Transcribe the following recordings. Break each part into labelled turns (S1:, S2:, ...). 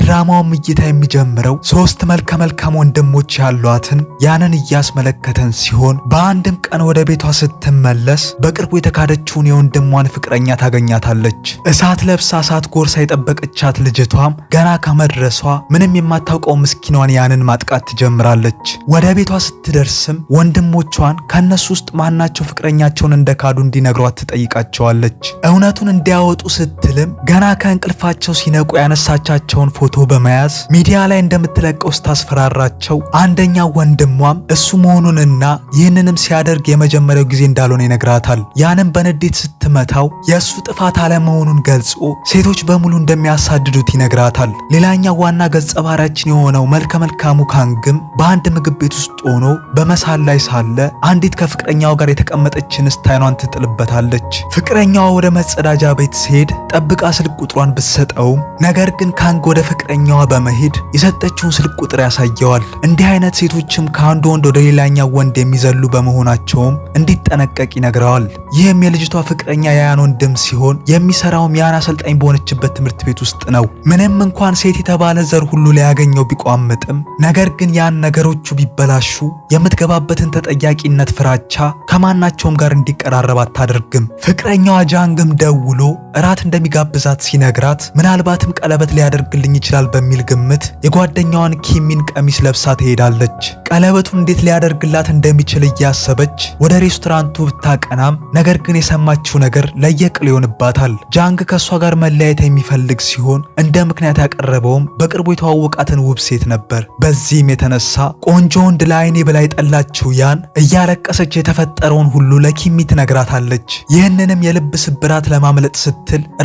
S1: የድራማውም እይታ የሚጀምረው ሶስት መልካም ወንድሞች ያሏትን ያንን እያስመለከተን ሲሆን በአንድም ቀን ወደ ቤቷ ስትመለስ በቅርቡ የተካደችውን የወንድሟን ፍቅረኛ ታገኛታለች። እሳት ለብሳ እሳት ጎርሳ የጠበቀቻት ልጅቷም ገና ከመድረሷ ምንም የማታውቀው ምስኪኗን ያንን ማጥቃት ትጀምራለች። ወደ ቤቷ ስትደርስም ወንድሞቿን ከነሱ ውስጥ ማናቸው ፍቅረኛቸውን እንደካዱ እንዲነግሯት ትጠይቃቸዋለች። እውነቱን እንዲያወጡ ስትልም ገና ከእንቅልፋቸው ሲነቁ ያነሳቻቸውን ፎቶ በመያዝ ሚዲያ ላይ እንደምትለቀው ስታስፈራራቸው አንደኛው ወንድሟም እሱ መሆኑንና ይህንንም ሲያደርግ የመጀመሪያው ጊዜ እንዳልሆነ ይነግራታል። ያንም በንዴት ስትመታው የእሱ ጥፋት አለመሆኑን ገልጾ ሴቶች በሙሉ እንደሚያሳድዱት ይነግራታል። ሌላኛው ዋና ገጸ ባህሪያችን የሆነው መልካሙ ካንግም በአንድ ምግብ ቤት ውስጥ ሆኖ በመሳል ላይ ሳለ አንዲት ከፍቅረኛው ጋር የተቀመጠችን ስታይኗን ትጥልበታለች። ፍቅረኛዋ ወደ መጸዳጃ ቤት ሲሄድ ጠብቃ ስልክ ቁጥሯን ብትሰጠውም ነገር ግን ካንግ ወደ ፍቅረኛዋ በመሄድ የሰጠችውን ስልክ ቁጥር ያሳየዋል። እንዲህ አይነት ሴቶችም ከአንዱ ወንድ ወደ ሌላኛው ወንድ የሚዘሉ በመሆናቸውም እንዲጠነቀቅ ይነግረዋል። ይህም የልጅቷ ፍቅረኛ ያን ወንድም ሲሆን የሚሰራውም ያን አሰልጣኝ በሆነችበት ትምህርት ቤት ውስጥ ነው። ምንም እንኳን ሴት የተባለ ዘር ሁሉ ሊያገኘው ቢቋምጥም ነገር ግን ያን ነገሮቹ ቢበላሹ የምትገባበትን ተጠያቂነት ፍራቻ ከማናቸውም ጋር እንዲቀራረብ አታደርግም። ፍቅረኛዋ ጃንግም ደውሎ እራት እንደሚጋብዛት ሲነግራት ምናልባትም ቀለበት ሊያደርግልኝ ይችላል በሚል ግምት የጓደኛዋን ኪሚን ቀሚስ ለብሳ ትሄዳለች። ቀለበቱን እንዴት ሊያደርግላት እንደሚችል እያሰበች ወደ ሬስቶራንቱ ብታቀናም ነገር ግን የሰማችው ነገር ለየቅል ይሆንባታል። ጃንግ ከሷ ጋር መለያየት የሚፈልግ ሲሆን እንደ ምክንያት ያቀረበውም በቅርቡ የተዋወቃትን ውብ ሴት ነበር። በዚህም የተነሳ ቆንጆ ወንድ ለዓይኔ በላይ ጠላችው ያን እያለቀሰች የተፈጠረውን ሁሉ ለኪሚ ትነግራታለች። ይህንንም የልብ ስብራት ለማምለጥ ስትል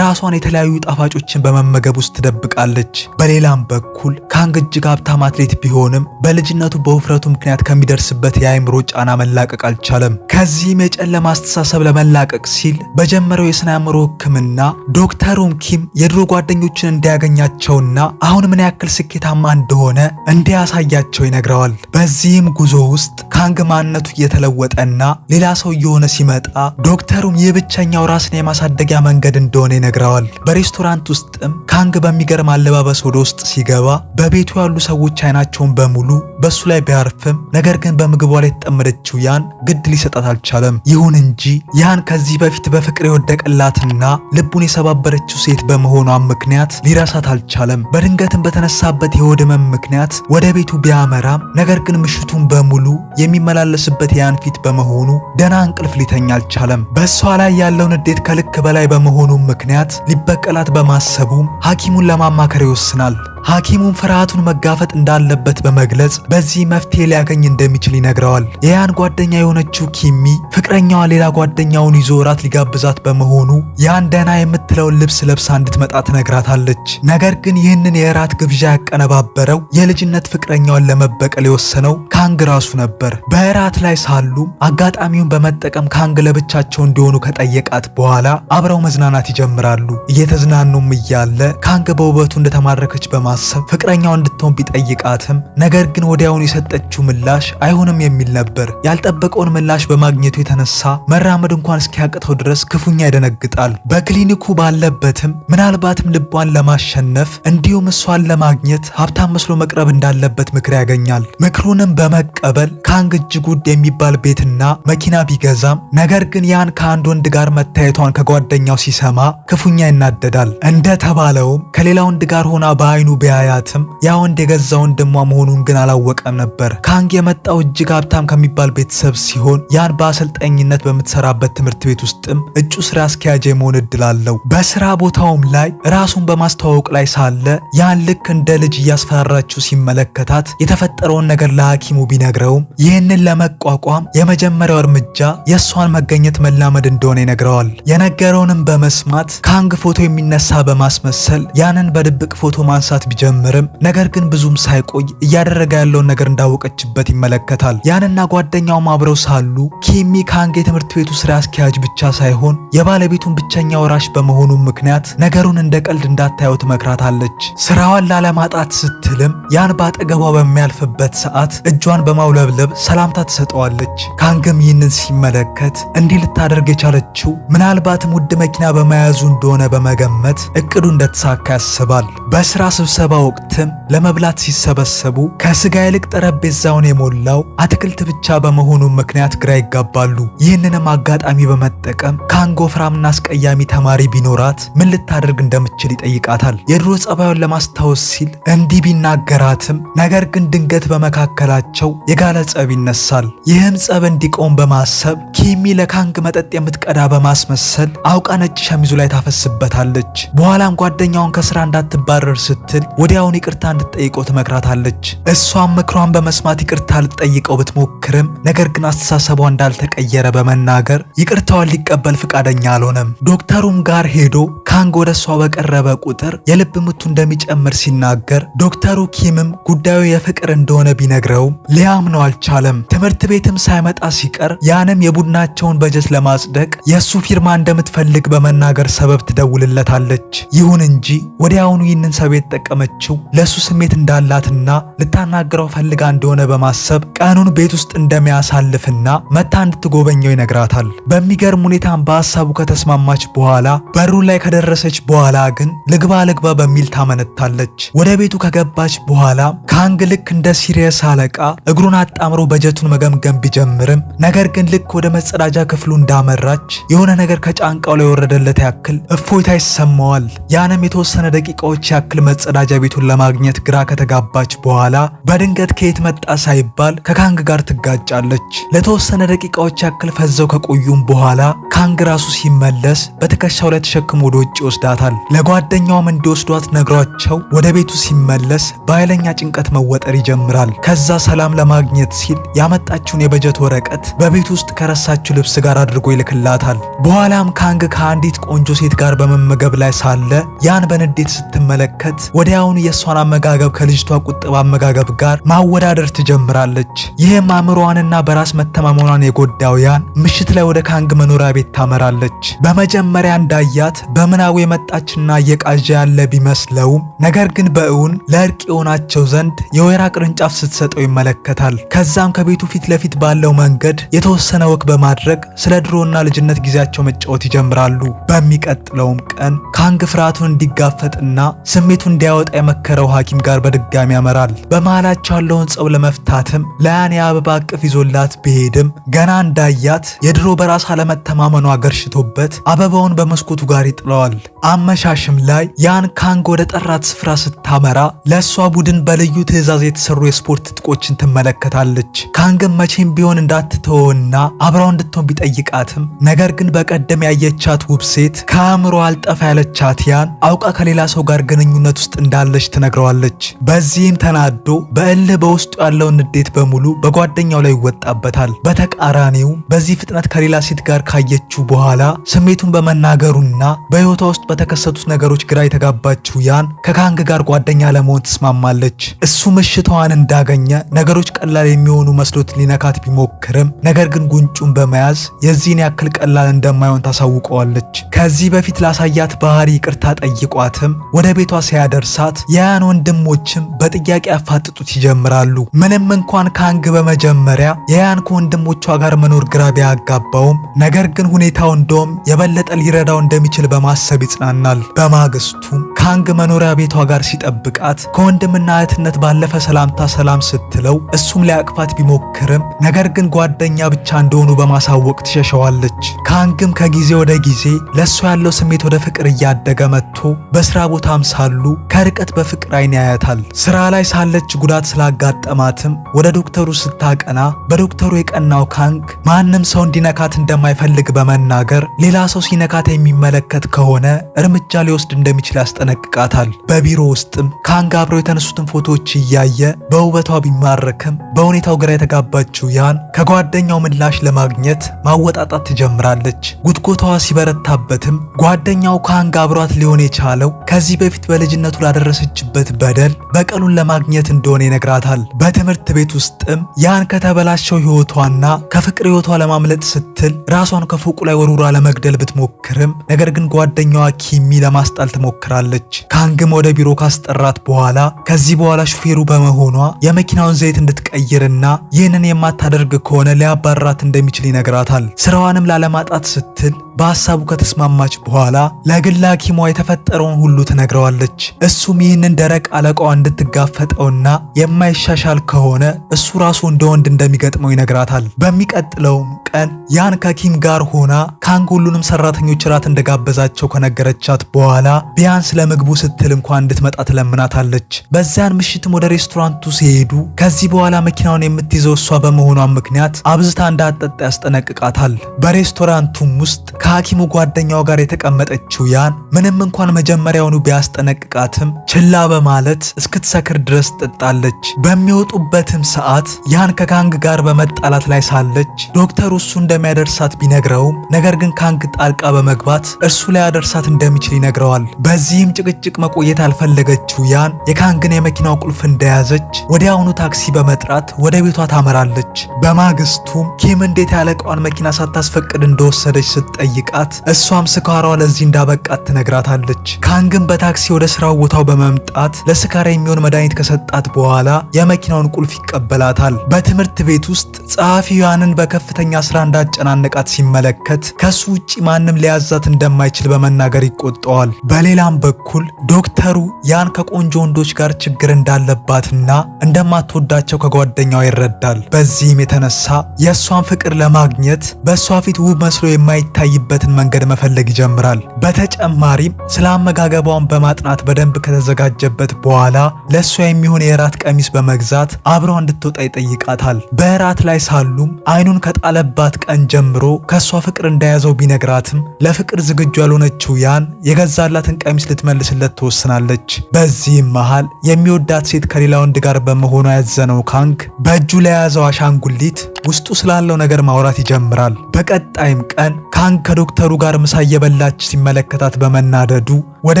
S1: ራሷን የተለያዩ ጣፋጮችን በመመገብ ውስጥ ትደብቃለች። በሌላም በኩል ካንግ እጅግ ሀብታም አትሌት ቢሆንም በልጅነቱ በውፍረቱ ምክንያት ከሚደርስበት የአእምሮ ጫና መላቀቅ አልቻለም። ከዚህም የጨለማ አስተሳሰብ ለመላቀቅ ሲል በጀመረው የስነ አእምሮ ሕክምና ዶክተሩም ኪም የድሮ ጓደኞችን እንዲያገኛቸውና አሁን ምን ያክል ስኬታማ እንደሆነ እንዲያሳያቸው ይነግረዋል። በዚህም ጉዞ ውስጥ ካንግ ማንነቱ እየተለወጠና ሌላ ሰው እየሆነ ሲመጣ ዶክተሩም ይህ ብቸኛው ራስን የማሳደጊያ መንገድ እንደሆነ ይነግረዋል። በሬስቶራንት ውስጥም ካንግ በሚገርም አለባበስ ወደ ውስጥ ሲገባ በቤቱ ያሉ ሰዎች አይናቸውን በሙሉ በሱ ላይ ቢያርፍም ነገር ግን በምግቧ ላይ የተጠመደችው ያን ግድ ሊሰጣት አልቻለም። ይሁን እንጂ ያን ከዚህ በፊት በፍቅር የወደቀላትና ልቡን የሰባበረችው ሴት በመሆኗ ምክንያት ሊረሳት አልቻለም። በድንገትም በተነሳበት የሆድ ህመም ምክንያት ወደ ቤቱ ቢያመራም ነገር ግን ምሽቱን በሙሉ የሚመላለስበት ያን ፊት በመሆኑ ደህና እንቅልፍ ሊተኛ አልቻለም። በሷ ላይ ያለው ንዴት ከልክ በላይ በመሆኑ ምክንያት ሊበቀላት በማሰቡም ሐኪሙን ለማማከር ይወስናል። ሐኪሙም ፍርሃቱን መጋፈጥ እንዳለበት በመግለጽ በዚህ መፍትሄ ሊያገኝ እንደሚችል ይነግረዋል። የያን ጓደኛ የሆነችው ኪሚ ፍቅረኛዋ ሌላ ጓደኛውን ይዞ እራት ሊጋብዛት በመሆኑ ያን ደህና የምትለውን ልብስ ለብሳ እንድትመጣ ትነግራታለች። ነገር ግን ይህንን የእራት ግብዣ ያቀነባበረው የልጅነት ፍቅረኛዋን ለመበቀል የወሰነው ካንግ ራሱ ነበር። በእራት ላይ ሳሉም አጋጣሚውን በመጠቀም ካንግ ለብቻቸው እንዲሆኑ ከጠየቃት በኋላ አብረው መዝናናት ይጀምራሉ። እየተዝናኑም እያለ ካንግ በውበቱ እንደተማረከች በማሰብ ፍቅረኛው እንድትሆን ቢጠይቃትም ነገር ግን ወዲያውኑ የሰጠችው ምላሽ አይሆንም የሚል ነበር። ያልጠበቀውን ምላሽ በማግኘቱ የተነሳ መራመድ እንኳን እስኪያቅተው ድረስ ክፉኛ ይደነግጣል። በክሊኒኩ ባለበትም ምናልባትም ልቧን ለማሸነፍ እንዲሁም እሷን ለማግኘት ሀብታም መስሎ መቅረብ እንዳለበት ምክር ያገኛል። ምክሩንም በመቀበል ካንግ እጅግ ውድ የሚባል ቤትና መኪና ቢገዛም ነገር ግን ያን ከአንድ ወንድ ጋር መታየቷን ከጓደኛው ሲሰማ ክፉኛ ይናደዳል። እንደተባለውም ከሌላ ወንድ ጋር ሆና በአይኑ ቢያያትም ያ ወንድ የገዛ ወንድሟ መሆኑን ግን አላወቀም ነበር። ካንግ የመጣው እጅግ ሀብታም ከሚባል ቤተሰብ ሲሆን ያን በአሰልጣኝነት በምትሰራበት ትምህርት ቤት ውስጥም እጩ ስራ አስኪያጅ የመሆን እድል አለው። በስራ ቦታውም ላይ ራሱን በማስተዋወቅ ላይ ሳለ ያን ልክ እንደ ልጅ እያስፈራራችው ሲመለከታት የተፈጠረውን ነገር ለሐኪሙ ቢነግረውም ይህንን ለመቋቋም የመጀመሪያው እርምጃ የእሷን መገኘት መላመድ እንደሆነ ይነግረዋል። የነገረውንም በመስማት ካንግ ፎቶ የሚነሳ በማስመሰል ያንን በድብቅ ፎቶ ማንሳት ቢጀምርም ነገር ግን ብዙም ሳይቆይ እያደረገ ያለውን ነገር እንዳወቀችበት ይመለከታል። ያንና ጓደኛውም አብረው ሳሉ ኪሚ ካንግ የትምህርት ቤቱ ስራ አስኪያጅ ብቻ ሳይሆን የባለቤቱን ብቸኛ ወራሽ በመሆኑ ምክንያት ነገሩን እንደ ቀልድ እንዳታየው ትመክራታለች። ስራዋን ላለማጣት ስትልም ያን ባጠገቧ በሚያልፍበት ሰዓት እጇን በማውለብለብ ሰላምታ ትሰጠዋለች። ካንግም ይህንን ሲመለከት እንዲህ ልታደርግ የቻለችው ምናልባትም ውድ መኪና በመያዙ እንደሆነ በመገመት እቅዱ እንደተሳካ ያስባል። በስራ ስብሰባ በስብሰባ ወቅትም ለመብላት ሲሰበሰቡ ከስጋ ይልቅ ጠረጴዛውን የሞላው አትክልት ብቻ በመሆኑ ምክንያት ግራ ይጋባሉ። ይህንንም አጋጣሚ በመጠቀም ካንግ ወፍራምና አስቀያሚ ተማሪ ቢኖራት ምን ልታደርግ እንደምትችል ይጠይቃታል። የድሮ ጸባዩን ለማስታወስ ሲል እንዲህ ቢናገራትም ነገር ግን ድንገት በመካከላቸው የጋለ ጸብ ይነሳል። ይህም ጸብ እንዲቆም በማሰብ ኪሚ ለካንግ መጠጥ የምትቀዳ በማስመሰል አውቃ ነጭ ሸሚዙ ላይ ታፈስበታለች። በኋላም ጓደኛውን ከስራ እንዳትባረር ስትል ወዲያውን ይቅርታ እንድትጠይቀው ትመክራታለች። እሷም ምክሯን በመስማት ይቅርታ ልትጠይቀው ብትሞክርም ነገር ግን አስተሳሰቧ እንዳልተቀየረ በመናገር ይቅርታዋን ሊቀበል ፍቃደኛ አልሆነም። ዶክተሩም ጋር ሄዶ ካንግ ወደ እሷ በቀረበ ቁጥር የልብ ምቱ እንደሚጨምር ሲናገር ዶክተሩ ኪምም ጉዳዩ የፍቅር እንደሆነ ቢነግረውም ሊያምነው አልቻለም። ትምህርት ቤትም ሳይመጣ ሲቀር ያንም የቡድናቸውን በጀት ለማጽደቅ የእሱ ፊርማ እንደምትፈልግ በመናገር ሰበብ ትደውልለታለች። ይሁን እንጂ ወዲያውኑ ይህንን ሰበብ የተጠቀመችው ለእሱ ስሜት እንዳላትና ልታናግረው ፈልጋ እንደሆነ በማሰብ ቀኑን ቤት ውስጥ እንደሚያሳልፍና መታ እንድትጎበኘው ይነግራታል። በሚገርም ሁኔታም በሀሳቡ ከተስማማች በኋላ በሩ ላይ ከደረሰች በኋላ ግን ልግባ በሚል ታመነታለች። ወደ ቤቱ ከገባች በኋላ ካንግ ልክ እንደ ሲሪየስ አለቃ እግሩን አጣምሮ በጀቱን መገምገም ቢጀምርም ነገር ግን ልክ ወደ መጸዳጃ ክፍሉ እንዳመራች የሆነ ነገር ከጫንቃው ላይ የወረደለት ያክል እፎይታ ይሰማዋል። ያንም የተወሰነ ደቂቃዎች ያክል መጸዳጃ ቤቱን ለማግኘት ግራ ከተጋባች በኋላ በድንገት ከየት መጣ ሳይባል ከካንግ ጋር ትጋጫለች። ለተወሰነ ደቂቃዎች ያክል ፈዘው ከቆዩም በኋላ ካንግ ራሱ ሲመለስ በትከሻው ላይ ተሸክሞ ወደ ውጭ ይወስዳታል። ለጓደኛውም እንዲወስዷት ነግሯቸው ወደ ቤቱ ሲመለስ በኃይለኛ ጭንቀት መወጠር ይጀምራል። ከዛ ሰላም ለማግኘት ሲል ያመጣችውን የበጀት ወረቀት በቤት ውስጥ ከረሳችው ልብስ ጋር አድርጎ ይልክላታል። በኋላም ካንግ ከአንዲት ቆንጆ ሴት ጋር በመመገብ ላይ ሳለ ያን በንዴት ስትመለከት ወዲያውኑ የእሷን አመጋገብ ከልጅቷ ቁጥብ አመጋገብ ጋር ማወዳደር ትጀምራለች። ይህም አእምሮዋንና በራስ መተማመኗን የጎዳው ያን ምሽት ላይ ወደ ካንግ መኖሪያ ቤት ታመራለች። በመጀመሪያ እንዳያት በምናቡ የመጣችና እየቃዣ ያለ ቢመስለውም ነገር ግን በእውን ለእርቅ የሆናቸው ዘንድ የወይራ ቅርንጫፍ ስትሰጠው ይመለከታል። ከዛም ከቤቱ ፊት ለፊት ባለው መንገድ የተወሰነ ወክ በማድረግ ስለ ድሮና ልጅነት ጊዜያቸው መጫወት ይጀምራሉ። በሚቀጥለውም ቀን ካንግ ፍርሃቱን እንዲጋፈጥና ስሜቱን እንዲያወጣ የመከረው ሐኪም ጋር በድጋሚ ያመራል። በመሃላቸው ያለውን ጸብ ለመፍታትም ለያን የአበባ እቅፍ ይዞላት ቢሄድም ገና እንዳያት የድሮ በራስ አለመተማመኗ ገርሽቶበት አበባውን በመስኮቱ ጋር ይጥለዋል። አመሻሽም ላይ ያን ካንግ ወደ ጠራት ስፍራ ስታመራ ለእሷ ቡድን በልዩ ትዕዛዝ የተሰሩ የስፖርት ትጥቆችን ትመለከታለች። ካንግም መቼም ቢሆን እንዳትተወውና አብራው እንድትሆን ቢጠይቃትም ነገር ግን በቀደም ያየቻት ውብ ሴት ከአእምሮ አልጠፋ ያለቻት ያን አውቃ ከሌላ ሰው ጋር ግንኙነት ውስጥ እንዳለች ትነግረዋለች። በዚህም ተናዶ በእልህ በውስጡ ያለውን ንዴት በሙሉ በጓደኛው ላይ ይወጣበታል። በተቃራኒውም በዚህ ፍጥነት ከሌላ ሴት ጋር ካየችው በኋላ ስሜቱን በመናገሩና በሕይወቷ ውስጥ በተከሰቱት ነገሮች ግራ የተጋባችው ያን ከካንግ ጋር ጓደኛ ለመሆን ትስማማለች። እሱ ምሽቷን እንዳገኘ ነገሮች ቀላል የሚሆኑ መስሎት ሊነካት ቢሞክርም ነገር ግን ጉንጩን በመያዝ የዚህን ያክል ቀላል እንደማይሆን ታሳውቀዋለች። ከዚህ በፊት ላሳያት ባህሪ ይቅርታ ጠይቋትም ወደ ቤቷ ሲያደርሳት የያን ወንድሞችም በጥያቄ ያፋጥጡት ይጀምራሉ። ምንም እንኳን ካንግ በመጀመሪያ የያን ከወንድሞቿ ጋር መኖር ግራ ቢያጋባውም ነገር ግን ሁኔታው እንደውም የበለጠ ሊረዳው እንደሚችል በማሰብ ይጽናናል። በማግስቱም ካንግ መኖሪያ ቤቷ ጋር ሲጠብቃት ከወንድምና እህትነት ባለፈ ሰላምታ ሰላም ስትለው እሱም ሊያቅፋት ቢሞክርም ነገር ግን ጓደኛ ብቻ እንደሆኑ በማሳወቅ ትሸሸዋለች። ካንግም ከጊዜ ወደ ጊዜ ለእሷ ያለው ስሜት ወደ ፍቅር እያደገ መጥቶ በስራ ቦታም ሳሉ ከርቀት በፍቅር አይን ያያታል። ስራ ላይ ሳለች ጉዳት ስላጋጠማትም ወደ ዶክተሩ ስታቀና በዶክተሩ የቀናው ካንግ ማንም ሰው እንዲነካት እንደማይፈልግ በመናገር ሌላ ሰው ሲነካት የሚመለከት ከሆነ እርምጃ ሊወስድ እንደሚችል ያስጠነቅቃታል። በቢሮ ውስጥም ካንግ አብረው የተነሱትን ፎቶዎች እያየ በውበቷ ቢማረክም በሁኔታው ግራ የተጋባችው ያን ከጓደኛው ምላሽ ለማግኘት ማወጣጣት ትጀምራለች። ጉትጎታዋ ሲበረታበትም ጓደኛው ካንግ አብሯት ሊሆን የቻለው ከዚህ በፊት በልጅነቱ ላደረሰችበት በደል በቀሉን ለማግኘት እንደሆነ ይነግራታል። በትምህርት ቤት ውስጥም ያን ከተበላሸው ሕይወቷና ከፍቅር ሕይወቷ ለማምለጥ ስትል ራሷን ከፎቁ ላይ ወርውራ ለመግደል ብትሞክርም ነገር ግን ጓደኛዋ ኪሚ ለማስጣል ትሞክራለች። ካንግም ወደ ቢሮ ካስጠራት በኋላ ከዚህ በኋላ ሹፌሩ በመሆኗ የመኪናውን ዘይት እንድትቀይርና ይህንን የማታደርግ ከሆነ ሊያባራት እንደሚችል ይነግራታል። ስራዋንም ላለማጣት ስትል በሐሳቡ ከተስማማች በኋላ ለግል ሐኪሟ የተፈጠረውን ሁሉ ትነግረዋለች። እሱ እሱም ይህንን ደረቅ አለቃዋ እንድትጋፈጠውና የማይሻሻል ከሆነ እሱ ራሱ እንደ ወንድ እንደሚገጥመው ይነግራታል። በሚቀጥለውም ቀን ያን ከኪም ጋር ሆና ካንግ ሁሉንም ሰራተኞች ራት እንደጋበዛቸው ከነገረቻት በኋላ ቢያንስ ለምግቡ ስትል እንኳን እንድትመጣ ትለምናታለች። በዚያን ምሽትም ወደ ሬስቶራንቱ ሲሄዱ ከዚህ በኋላ መኪናውን የምትይዘው እሷ በመሆኗ ምክንያት አብዝታ እንዳትጠጣ ያስጠነቅቃታል። በሬስቶራንቱም ውስጥ ከሐኪሙ ጓደኛው ጋር የተቀመጠችው ያን ምንም እንኳን መጀመሪያውኑ ቢያስጠነቅቃትም ችላ በማለት እስክትሰክር ድረስ ትጠጣለች። በሚወጡበትም ሰዓት ያን ከካንግ ጋር በመጣላት ላይ ሳለች ዶክተሩ እሱ እንደሚያደርሳት ቢነግረውም ነገር ግን ካንግ ጣልቃ በመግባት እርሱ ላይ ያደርሳት እንደሚችል ይነግረዋል። በዚህም ጭቅጭቅ መቆየት ያልፈለገችው ያን የካንግን የመኪናው ቁልፍ እንደያዘች ወዲያውኑ ታክሲ በመጥራት ወደ ቤቷ ታመራለች። በማግስቱም ኪም እንዴት ያለቃዋን መኪና ሳታስፈቅድ እንደወሰደች ስትጠይቃት እሷም ስካሯ ለዚህ እንዳበቃት ትነግራታለች። ካንግን በታክሲ ወደ ስራው ቦታው በመምጣት ለስካር የሚሆን መድኃኒት ከሰጣት በኋላ የመኪናውን ቁልፍ ይቀበላታል። በትምህርት ቤት ውስጥ ጸሐፊው ያንን በከፍተኛ ስራ እንዳጨናነቃት ሲመለከት ከሱ ውጪ ማንም ሊያዛት እንደማይችል በመናገር ይቆጣዋል። በሌላም በኩል ዶክተሩ ያን ከቆንጆ ወንዶች ጋር ችግር እንዳለባትና እንደማትወዳቸው ከጓደኛው ይረዳል። በዚህም የተነሳ የእሷን ፍቅር ለማግኘት በእሷ ፊት ውብ መስሎ የማይታይበትን መንገድ መፈለግ ይጀምራል። በተጨማሪም ስለ አመጋገቧን በማጥናት በደንብ ከተዘጋጀበት በኋላ ለእሷ የሚሆን የራት ቀሚስ በመግዛት አብረው እንድትወጣ ይጠይቃታል። በራት ላይ ሳሉም አይኑን ከጣለባት ቀን ጀምሮ ከእሷ ፍቅር እንደያዘው ቢነግራትም ለፍቅር ዝግጁ ያልሆነችው ያን የገዛላትን ቀሚስ ልትመልስለት ትወስናለች። በዚህም መሃል የሚወዳት ሴት ከሌላ ወንድ ጋር በመሆኗ ያዘነው ካንግ በእጁ ለያዘው አሻንጉሊት ውስጡ ስላለው ነገር ማውራት ይጀምራል። በቀጣይም ቀን ካንግ ከዶክተሩ ጋር ምሳ እየበላች ሲመለከታት በመናደዱ ወደ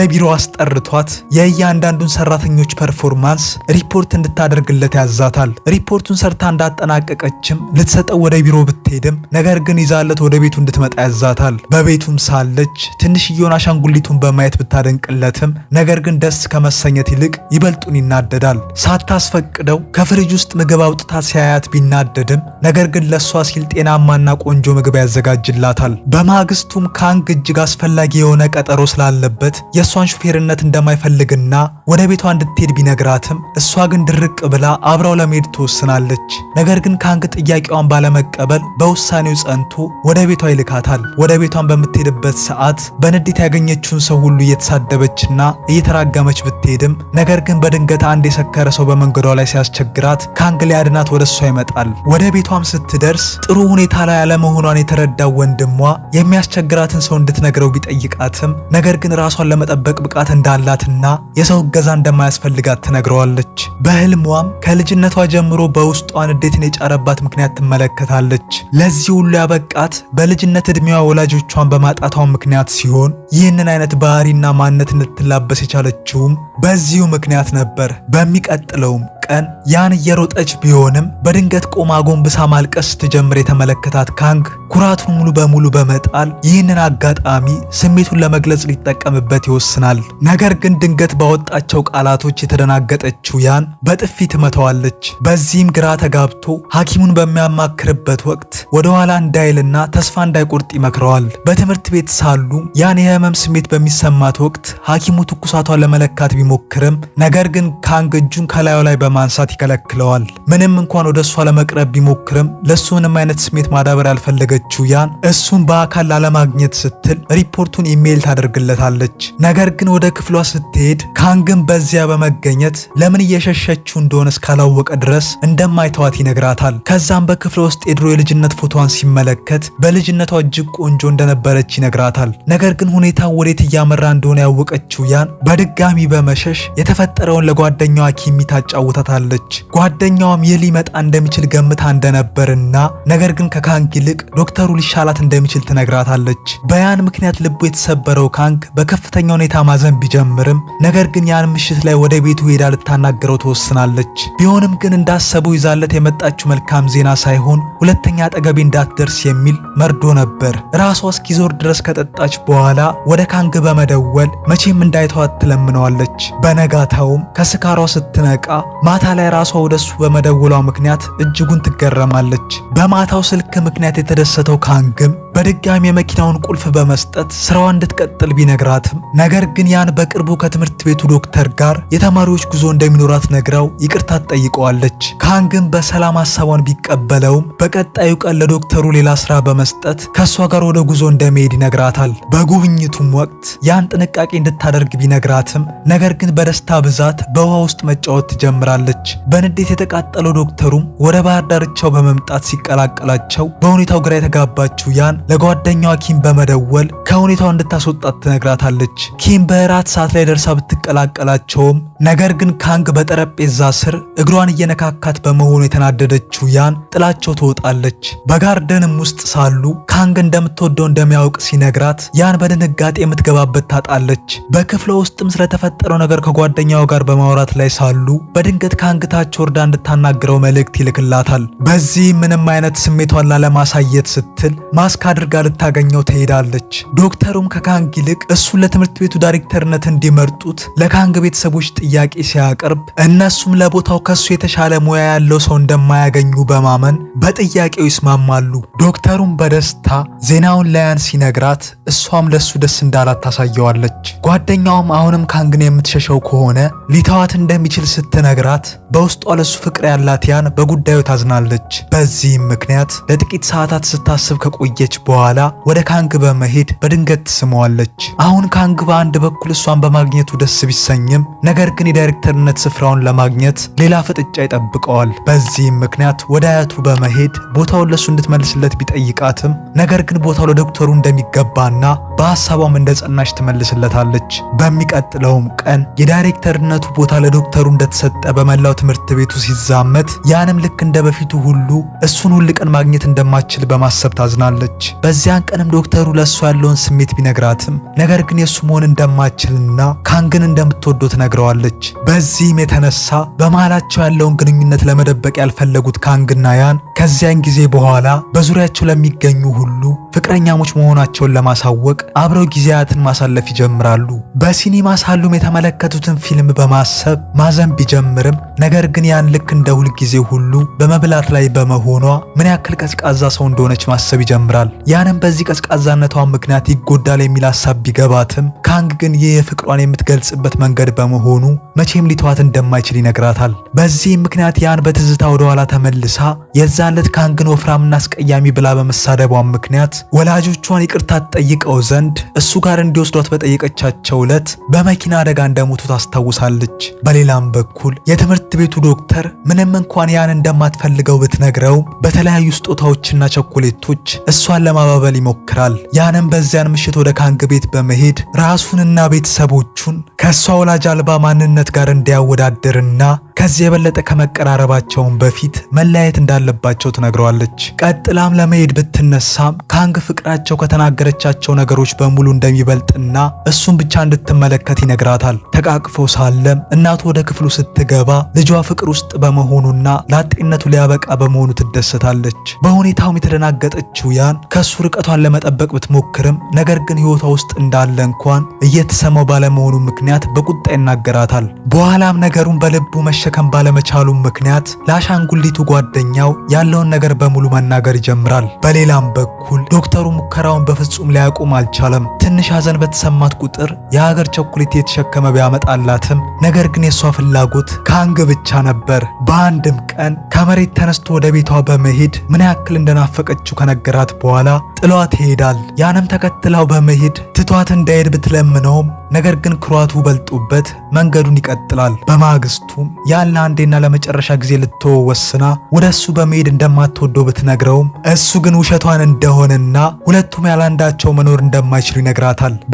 S1: ቢሮ አስጠርቷት የእያንዳንዱን ሰራተኞች ፐርፎርማንስ ሪፖርት እንድታደርግለት ያዛታል። ሪፖርቱን ሰርታ እንዳጠናቀቀችም ልትሰጠው ወደ ቢሮ ብትሄድም ነገር ግን ይዛለት ወደ ቤቱ እንድትመጣ ያዛታል። በቤቱም ሳለች ትንሽዬውን አሻንጉሊቱን በማየት ብታደንቅለትም ነገር ግን ደስ ከመሰኘት ይልቅ ይበልጡን ይናደዳል። ሳታስፈቅደው ከፍሪጅ ውስጥ ምግብ አውጥታ ሲያያት ቢናደድም ነገር ግን ለሷ ሲል ጤናማና ቆንጆ ምግብ ያዘጋጅላታል። በማግስቱም ካንግ እጅግ አስፈላጊ የሆነ ቀጠሮ ስላለበት የሷን ሹፌርነት እንደማይፈልግና ወደ ቤቷ እንድትሄድ ቢነግራትም እሷ ግን ድርቅ ብላ አብራው ለመሄድ ትወስናለች። ነገር ግን ካንግ ጥያቄዋን ባለመቀበል በውሳኔው ጸንቶ ወደ ቤቷ ይልካታል። ወደ ቤቷን በምትሄድበት ሰዓት በንዴት ያገኘችውን ሰው ሁሉ እየተሳደበችና እየተራገመች ብትሄድም ነገር ግን በድንገት አንድ የሰከረ ሰው በመንገዷ ላይ ሲያስቸግራት ካንግ ሊያድናት ወደ እሷ ይመጣል። ወደ ቤቷም ስትደርስ ጥሩ ሁኔታ ላይ ያለመሆኗን የተረዳው ወንድሟ የሚያስቸግራትን ሰው እንድትነግረው ቢጠይቃትም ነገር ግን ራሷን ለመጠበቅ ብቃት እንዳላትና የሰው እገዛ እንደማያስፈልጋት ትነግረዋለች። በህልሟም ከልጅነቷ ጀምሮ በውስጧ ንዴትን የጫረባት ምክንያት ትመለከታለች። ለዚህ ሁሉ ያበቃት በልጅነት እድሜዋ ወላጆቿን በማጣቷ ምክንያት ሲሆን ይህንን አይነት ባህሪና ማንነት እንድትላበስ የቻለችውም በዚሁ ምክንያት ነበር። በሚቀጥለውም ቀን ያን እየሮጠች ቢሆንም በድንገት ቆማ ጎንብሳ ማልቀስ ስትጀምር የተመለከታት ካንግ ኩራቱን ሙሉ በሙሉ በመጣል ይህንን አጋጣሚ ስሜቱን ለመግለጽ ሊጠቀምበት ይወስናል። ነገር ግን ድንገት ባወጣቸው ቃላቶች የተደናገጠችው ያን በጥፊ ትመታዋለች። በዚህም ግራ ተጋብቶ ሐኪሙን በሚያማክርበት ወቅት ወደ ኋላ እንዳይልና ተስፋ እንዳይቆርጥ ይመክረዋል። በትምህርት ቤት ሳሉ ያን የህመም ስሜት በሚሰማት ወቅት ሐኪሙ ትኩሳቷን ለመለካት ቢሞክርም ነገር ግን ካንግ እጁን ከላዩ ላይ በማንሳት ይከለክለዋል። ምንም እንኳን ወደ እሷ ለመቅረብ ቢሞክርም ለሱ ምንም አይነት ስሜት ማዳበር ያልፈለገችው ያን እሱን በአካል ላለማግኘት ስትል ሪፖርቱን ኢሜይል ታደርግለታለች። ነገር ግን ወደ ክፍሏ ስትሄድ ካንግን በዚያ በመገኘት ለምን እየሸሸችው እንደሆነ እስካላወቀ ድረስ እንደማይተዋት ይነግራታል። ከዛም በክፍሏ ውስጥ የድሮ የልጅነት ፎቶዋን ሲመለከት በልጅነቷ እጅግ ቆንጆ እንደነበረች ይነግራታል። ነገር ግን ሁኔታው ወዴት እያመራ እንደሆነ ያወቀችው ያን በድጋሚ በመሸሽ የተፈጠረውን ለጓደኛዋ ኪሚ ታጫውታታለች። ጓደኛዋም ይህ ሊመጣ እንደሚችል ገምታ እንደነበርና ነገር ግን ከካንግ ይልቅ ዶክተሩ ሊሻላት እንደሚችል ትነግራታለች። በያን ምክንያት ልቡ የተሰበረው ካንግ በከፍተኛ ሁኔታ ማዘን ቢጀምርም ነገር ግን ያን ምሽት ላይ ወደ ቤቱ ሄዳ ልታናገረው ትወስናለች። ቢሆንም ግን እንዳሰበው ይዛለት የመጣችው መልካም ዜና ሳይሆን ሁለተኛ አጠገቤ እንዳትደርስ የሚል መርዶ ነበር። ራሷ እስኪዞር ድረስ ከጠጣች በኋላ ወደ ካንግ በመደወል መቼም እንዳይተዋት ትለምነዋለች። በነጋታውም ከስካሯ ስትነቃ ማታ ላይ ራሷ ወደሱ በመደወሏ ምክንያት እጅጉን ትገረማለች። በማታው ስልክ ምክንያት የተደሰተው ካንግም በድጋሚ የመኪናውን ቁልፍ በመስጠት ስራዋ እንድትቀጥል ቢነግራትም ነገር ግን ያን በቅርቡ ከትምህርት ቤቱ ዶክተር ጋር የተማሪዎች ጉዞ እንደሚኖራት ነግራው ይቅርታ ትጠይቀዋለች። ካንግን በሰላም ሐሳቧን ቢቀበለውም በቀጣዩ ቀን ለዶክተሩ ሌላ ስራ በመስጠት ከሷ ጋር ወደ ጉዞ እንደሚሄድ ይነግራታል። በጉብኝቱም ወቅት ያን ጥንቃቄ እንድታደርግ ቢነግራትም ነገር ግን በደስታ ብዛት በውሃ ውስጥ መጫወት ትጀምራለች። በንዴት የተቃጠለው ዶክተሩም ወደ ባህር ዳርቻው በመምጣት ሲቀላቀላቸው በሁኔታው ግራ የተጋባችው ያን ለጓደኛዋ ኪም በመደወል ከሁኔታው እንድታስወጣት ትነግራታለች። ኪም በእራት ሰዓት ላይ ደርሳ ብትቀላቀላቸውም ነገር ግን ካንግ በጠረጴዛ ስር እግሯን እየነካካት በመሆኑ የተናደደችው ያን ጥላቸው ትወጣለች። በጋርደንም ውስጥ ሳሉ ካንግ እንደምትወደው እንደሚያውቅ ሲነግራት ያን በድንጋጤ የምትገባበት ታጣለች። በክፍሏ ውስጥም ስለተፈጠረው ነገር ከጓደኛዋ ጋር በማውራት ላይ ሳሉ በድንገት ካንግ ታች ወርዳ እንድታናግረው መልእክት ይልክላታል። በዚህ ምንም አይነት ስሜቷን ላለማሳየት ስትል ማስክ አድርጋ ልታገኘው ትሄዳለች። ዶክተሩም ከካንግ ይልቅ እሱን ለትምህርት ቤቱ ዳይሬክተርነት እንዲመርጡት ለካንግ ቤተሰቦች ጥያቄ ሲያቀርብ እነሱም ለቦታው ከሱ የተሻለ ሙያ ያለው ሰው እንደማያገኙ በማመን በጥያቄው ይስማማሉ። ዶክተሩም በደስታ ዜናውን ለያን ሲነግራት እሷም ለሱ ደስ እንዳላት ታሳየዋለች። ጓደኛውም አሁንም ካንግን የምትሸሸው ከሆነ ሊተዋት እንደሚችል ስትነግራት በውስጧ ለሱ ፍቅር ያላት ያን በጉዳዩ ታዝናለች። በዚህም ምክንያት ለጥቂት ሰዓታት ስታስብ ከቆየች በኋላ ወደ ካንግ በመሄድ በድንገት ትስመዋለች። አሁን ካንግ በአንድ በኩል እሷን በማግኘቱ ደስ ቢሰኝም ነገር ግን የዳይሬክተርነት ስፍራውን ለማግኘት ሌላ ፍጥጫ ይጠብቀዋል። በዚህም ምክንያት ወደ አያቱ በመሄድ ቦታውን ለሱ እንድትመልስለት ቢጠይቃትም ነገር ግን ቦታው ለዶክተሩ እንደሚገባና በሐሳቧም እንደጸናች ትመልስለታለች። በሚቀጥለውም ቀን የዳይሬክተርነቱ ቦታ ለዶክተሩ እንደተሰጠ በመላው ትምህርት ቤቱ ሲዛመት ያንም ልክ እንደ በፊቱ ሁሉ እሱን ሁል ቀን ማግኘት እንደማትችል በማሰብ ታዝናለች። በዚያን ቀንም ዶክተሩ ለእሱ ያለውን ስሜት ቢነግራትም ነገር ግን የእሱ መሆን እንደማትችልና ካንግን እንደምትወደው ትነግረዋለች። በዚህም የተነሳ በመሃላቸው ያለውን ግንኙነት ለመደበቅ ያልፈለጉት ካንግና ያን ከዚያን ጊዜ በኋላ በዙሪያቸው ለሚገኙ ሁሉ ፍቅረኛሞች መሆናቸውን ለማሳወቅ አብረው ጊዜያትን ማሳለፍ ይጀምራሉ። በሲኒማ ሳሉም የተመለከቱትን ፊልም በማሰብ ማዘን ቢጀምርም ነገር ግን ያን ልክ እንደ ሁል ጊዜ ሁሉ በመብላት ላይ በመሆኗ ምን ያክል ቀዝቃዛ ሰው እንደሆነች ማሰብ ይጀምራል። ያንም በዚህ ቀዝቃዛነቷ ምክንያት ይጎዳል የሚል ሐሳብ ቢገባትም ካንግ ግን ይህ የፍቅሯን የምትገልጽበት መንገድ በመሆኑ መቼም ሊተዋት እንደማይችል ይነግራታል። በዚህም ምክንያት ያን በትዝታ ወደ ኋላ ተመልሳ የዛን ዕለት ካንግን ወፍራምና አስቀያሚ ብላ በመሳደቧ ምክንያት ወላጆቿን ይቅርታ ትጠይቀው ዘንድ እሱ ጋር እንዲወስዷት በጠየቀቻቸው ዕለት በመኪና አደጋ እንደሞቱ ታስታውሳለች። በሌላም በኩል የትምህርት ቤቱ ዶክተር ምንም እንኳን ያን እንደማትፈልገው ብትነግረውም በተለያዩ ስጦታዎችና ቸኮሌቶች እሷን ለማባበል ይሞክራል። ያንም በዚያን ምሽት ወደ ካንግ ቤት በመሄድ ራሱንና ቤተሰቦቹን ከእሷ ወላጅ አልባ ማንነት ጋር እንዲያወዳድርና ከዚህ የበለጠ ከመቀራረባቸውን በፊት መለያየት እንዳለባቸው ትነግረዋለች። ቀጥላም ለመሄድ ብትነሳም ካንግ ፍቅራቸው ከተናገረቻቸው ነገሮች በሙሉ እንደሚበልጥና እሱን ብቻ እንድትመለከት ይነግራታል። ተቃቅፈው ሳለም እናቱ ወደ ክፍሉ ስትገባ ልጇ ፍቅር ውስጥ በመሆኑና ላጤነቱ ሊያበቃ በመሆኑ ትደሰታለች። በሁኔታውም የተደናገጠችው ያን ከሱ ርቀቷን ለመጠበቅ ብትሞክርም ነገር ግን ሕይወቷ ውስጥ እንዳለ እንኳን እየተሰማው ባለመሆኑ ምክንያት በቁጣ ይናገራታል። በኋላም ነገሩን በልቡ መሸከም ባለመቻሉ ምክንያት ለአሻንጉሊቱ ጓደኛው ያለውን ነገር በሙሉ መናገር ይጀምራል። በሌላም በኩል ዶክተሩ ሙከራውን በፍጹም ሊያቆም አልቻለም። ትንሽ ሐዘን በተሰማት ቁጥር የሀገር ቸኮሌት የተሸከመ ቢያመጣላትም ነገር ግን የሷ ፍላጎት ካንግ ብቻ ነበር። በአንድም ቀን ከመሬት ተነስቶ ወደ ቤቷ በመሄድ ምን ያክል እንደናፈቀችው ከነገራት በኋላ ጥሏት ይሄዳል። ያንም ተከትላው በመሄድ ትቷት እንዳይሄድ ብትለምነውም ነገር ግን ኩራቱ በልጦበት መንገዱን ይቀጥላል። በማግስቱም ያለ አንዴና ለመጨረሻ ጊዜ ልትተወው ወስና ወደሱ በመሄድ እንደማትወደው ብትነግረውም እሱ ግን ውሸቷን እንደሆነና ሁለቱም ያላንዳቸው መኖር እንደማይችሉ ይነግራታል።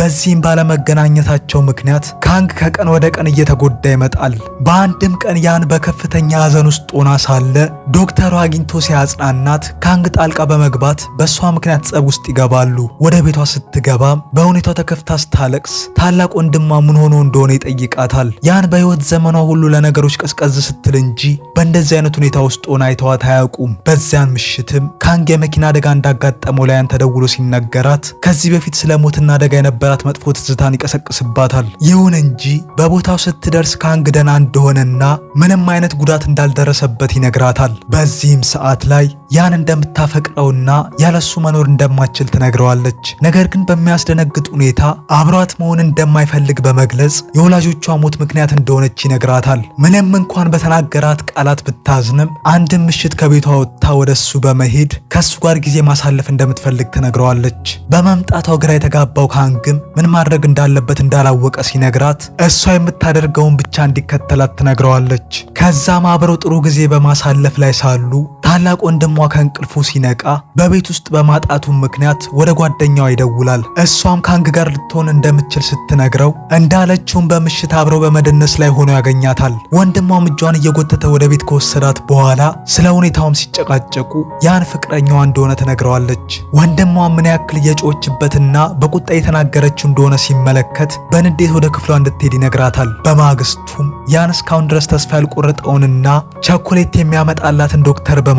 S1: በዚህም ባለመገናኘታቸው ምክንያት ካንግ ከቀን ወደ ቀን እየተጎዳ ይመጣል። በአንድም ቀን ያን በከፍተኛ ሐዘን ውስጥ ሆና ሳለ ዶክተሩ አግኝቶ ሲያጽናናት ካንግ ጣልቃ በመግባት በሷ ምክንያት ጸብ ውስጥ ይገባሉ። ወደ ቤቷ ስትገባም በሁኔታው ተከፍታ ስታለቅስ ታላቅ ወንድሟ ምን ሆኖ እንደሆነ ይጠይቃታል። ያን በህይወት ዘመኗ ሁሉ ለነገሮች ቀዝቀዝ ስትል እንጂ በእንደዚህ አይነት ሁኔታ ውስጥ ሆና አይተዋት አያውቁም። በዚያን ምሽትም ካንግ የመኪና አደጋ እንዳጋጠመው ላያን ተደውሎ ሲነገራት ከዚህ በፊት ስለ ሞትና አደጋ የነበራት መጥፎ ትዝታን ይቀሰቅስባታል። ይሁን እንጂ በቦታው ስትደርስ ካንግ ደህና እንደሆነና ምንም አይነት ጉዳት እንዳልደረሰበት ይነግራታል። በዚህም ሰዓት ላይ ያን እንደምታፈቅረውና ያለሱ መኖር እንደማትችል ትነግረዋለች። ነገር ግን በሚያስደነግጥ ሁኔታ አብሯት መሆን እንደማይፈልግ በመግለጽ የወላጆቿ ሞት ምክንያት እንደሆነች ይነግራታል። ምንም እንኳን በተናገራት ቃላት ብታዝንም አንድም ምሽት ከቤቷ ወጥታ ወደሱ በመሄድ ከሱ ጋር ጊዜ ማሳለፍ እንደምትፈልግ ትነግረዋለች። በመምጣቷ ግራ የተጋባው ካንግም ምን ማድረግ እንዳለበት እንዳላወቀ ሲነግራት እሷ የምታደርገውን ብቻ እንዲከተላት ትነግረዋለች። ከዛም አብረው ጥሩ ጊዜ በማሳለፍ ላይ ሳሉ ታላቅ ወንድሟ ከእንቅልፉ ሲነቃ በቤት ውስጥ በማጣቱ ምክንያት ወደ ጓደኛዋ ይደውላል። እሷም ካንግ ጋር ልትሆን እንደምትችል ስትነግረው እንዳለችውም በምሽት አብረው በመደነስ ላይ ሆኖ ያገኛታል። ወንድሟም እጇን እየጎተተ ወደ ቤት ከወሰዳት በኋላ ስለ ሁኔታውም ሲጨቃጨቁ ያን ፍቅረኛዋ እንደሆነ ትነግረዋለች። ወንድሟ ምን ያክል እየጮችበትና በቁጣ የተናገረችው እንደሆነ ሲመለከት በንዴት ወደ ክፍሏ እንድትሄድ ይነግራታል። በማግስቱም ያን እስካሁን ድረስ ተስፋ ያልቆረጠውንና ቸኮሌት የሚያመጣላትን ዶክተር በማግኘት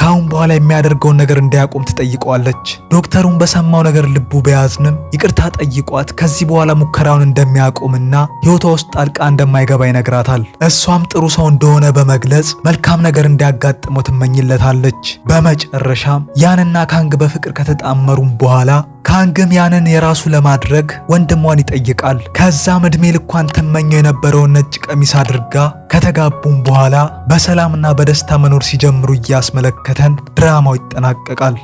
S1: ካሁን በኋላ የሚያደርገውን ነገር እንዲያቆም ትጠይቀዋለች። ዶክተሩን በሰማው ነገር ልቡ ቢያዝንም ይቅርታ ጠይቋት ከዚህ በኋላ ሙከራውን እንደሚያቆምና ሕይወቷ ውስጥ ጣልቃ እንደማይገባ ይነግራታል። እሷም ጥሩ ሰው እንደሆነ በመግለጽ መልካም ነገር እንዲያጋጥመው ትመኝለታለች። በመጨረሻም ያንና ካንግ በፍቅር ከተጣመሩም በኋላ ካንግም ያንን የራሱ ለማድረግ ወንድሟን ይጠይቃል። ከዛም እድሜ ልኳን ትመኘው የነበረውን ነጭ ቀሚስ አድርጋ ከተጋቡም በኋላ በሰላምና በደስታ መኖር ሲጀምሩ እያስመለከተን ድራማው ይጠናቀቃል።